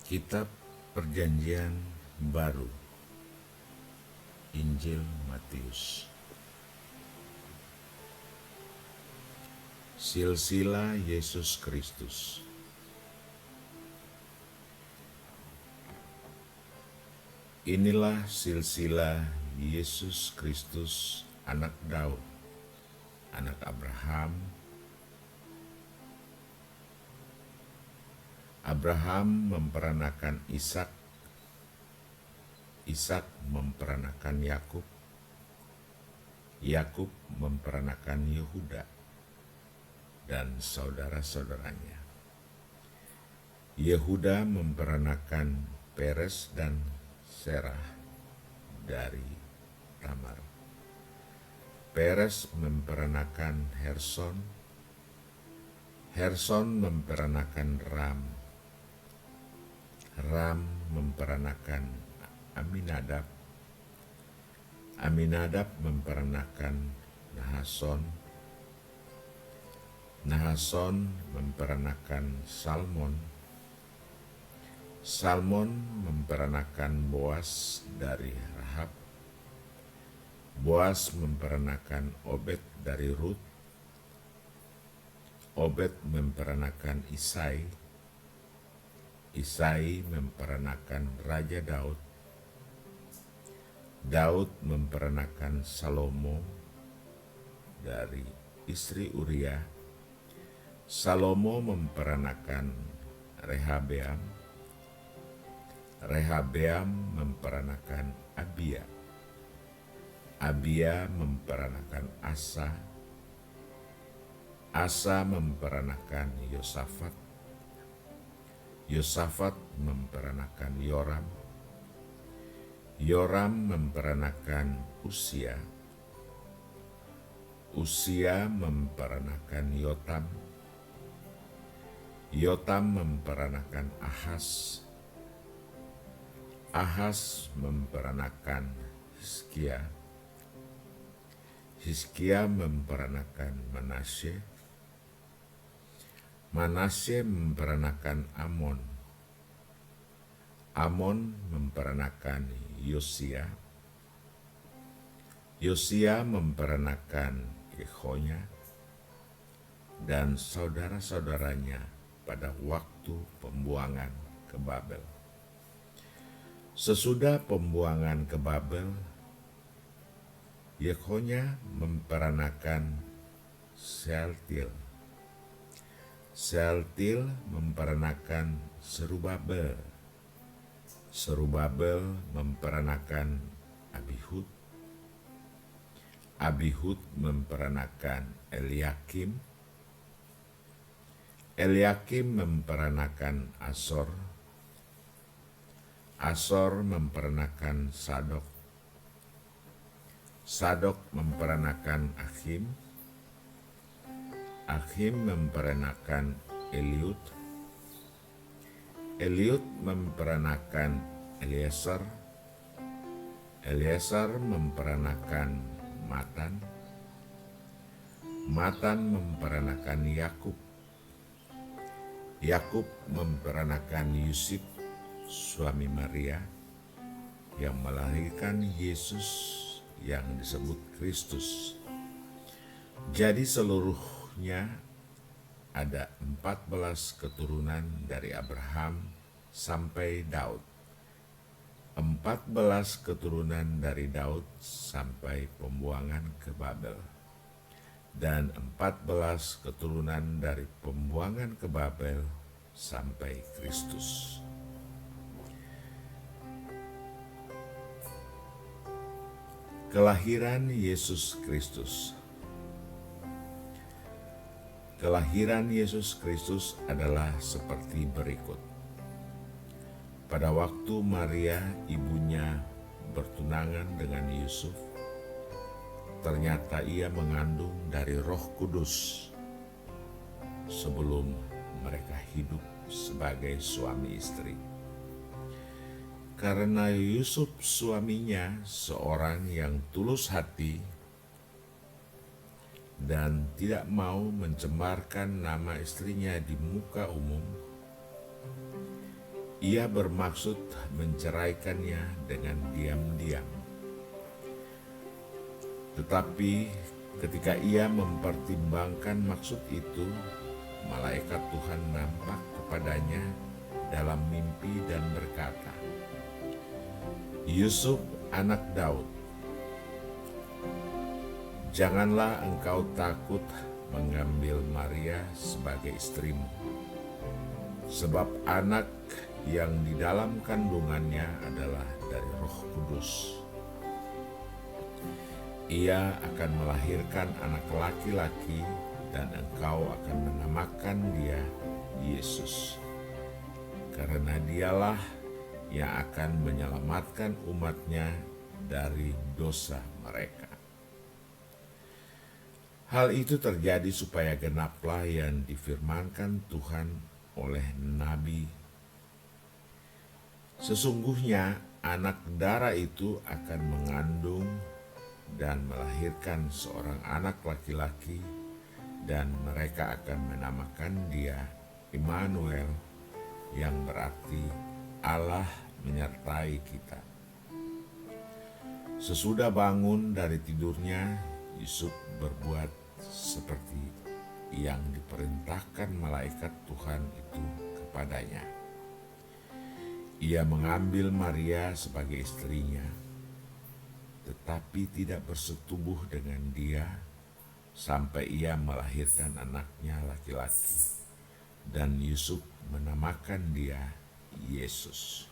Kitab Perjanjian Baru, Injil Matius. Silsilah Yesus Kristus. Inilah silsilah Yesus Kristus, anak Daud, anak Abraham. Abraham memperanakan Ishak, Ishak memperanakan Yakub, Yakub memperanakan Yehuda dan saudara-saudaranya. Yehuda memperanakan Peres dan Serah dari Tamar. Peres memperanakan Herson, Herson memperanakan Ram, Ram memperanakan Aminadab, Aminadab memperanakan Nahason, Nahason memperanakan Salmon, Salmon memperanakan Boas dari Rahab, Boas memperanakan Obed dari Rut, Obed memperanakan Isai, Isai memperanakan Raja Daud, Daud memperanakan Salomo dari istri Uria, Salomo memperanakan Rehabeam, Rehabeam memperanakan Abia, Abia memperanakan Asa, Asa memperanakan Yosafat, Yosafat memperanakan Yoram, Yoram memperanakan Usia, Usia memperanakan Yotam, Yotam memperanakan Ahas, Ahas memperanakan Hizkia, Hizkia memperanakan Manasye, Manasye memperanakan Amon, Amon memperanakan Yosia, Yosia memperanakan Yehonya dan saudara-saudaranya pada waktu pembuangan ke Babel. Sesudah pembuangan ke Babel, Yehonya memperanakan Sealtiel, Sealtiel memperanakan Serubabel, Serubabel memperanakan Abihud, Abihud memperanakan Eliakim, Eliakim memperanakan Asor, Asor memperanakan Sadok, Sadok memperanakan Akhim, Akhim memperanakan Eliud, Eliud memperanakan Eliezer, Eliezer memperanakan Matan, Matan memperanakan Yakub, Yakub memperanakan Yusuf, suami Maria, yang melahirkan Yesus yang disebut Kristus. Jadi seluruhnya ada 14 keturunan dari Abraham sampai Daud, 14 keturunan dari Daud sampai pembuangan ke Babel, dan 14 keturunan dari pembuangan ke Babel sampai Kristus. Kelahiran Yesus Kristus. Kelahiran Yesus Kristus adalah seperti berikut. Pada waktu Maria, ibunya, bertunangan dengan Yusuf, ternyata ia mengandung dari Roh Kudus sebelum mereka hidup sebagai suami istri. Karena Yusuf suaminya seorang yang tulus hati dan tidak mau mencemarkan nama istrinya di muka umum, Ia bermaksud menceraikannya dengan diam-diam. Tetapi ketika ia mempertimbangkan maksud itu, malaikat Tuhan nampak kepadanya dalam mimpi dan berkata, "Yusuf, anak Daud, janganlah engkau takut mengambil Maria sebagai istrimu, sebab anak yang di dalam kandungannya adalah dari Roh Kudus. Ia akan melahirkan anak laki-laki dan engkau akan menamakan dia Yesus, karena dialah yang akan menyelamatkan umatnya dari dosa mereka." Hal itu terjadi supaya genaplah yang difirmankan Tuhan oleh Nabi, "Sesungguhnya anak darah itu akan mengandung dan melahirkan seorang anak laki-laki, dan mereka akan menamakan dia Immanuel, yang berarti Allah menyertai kita." Sesudah bangun dari tidurnya, Yusuf berbuat seperti yang diperintahkan malaikat Tuhan itu kepadanya. Ia mengambil Maria sebagai istrinya, tetapi tidak bersetubuh dengan dia sampai ia melahirkan anaknya laki-laki, dan Yusuf menamakan dia Yesus.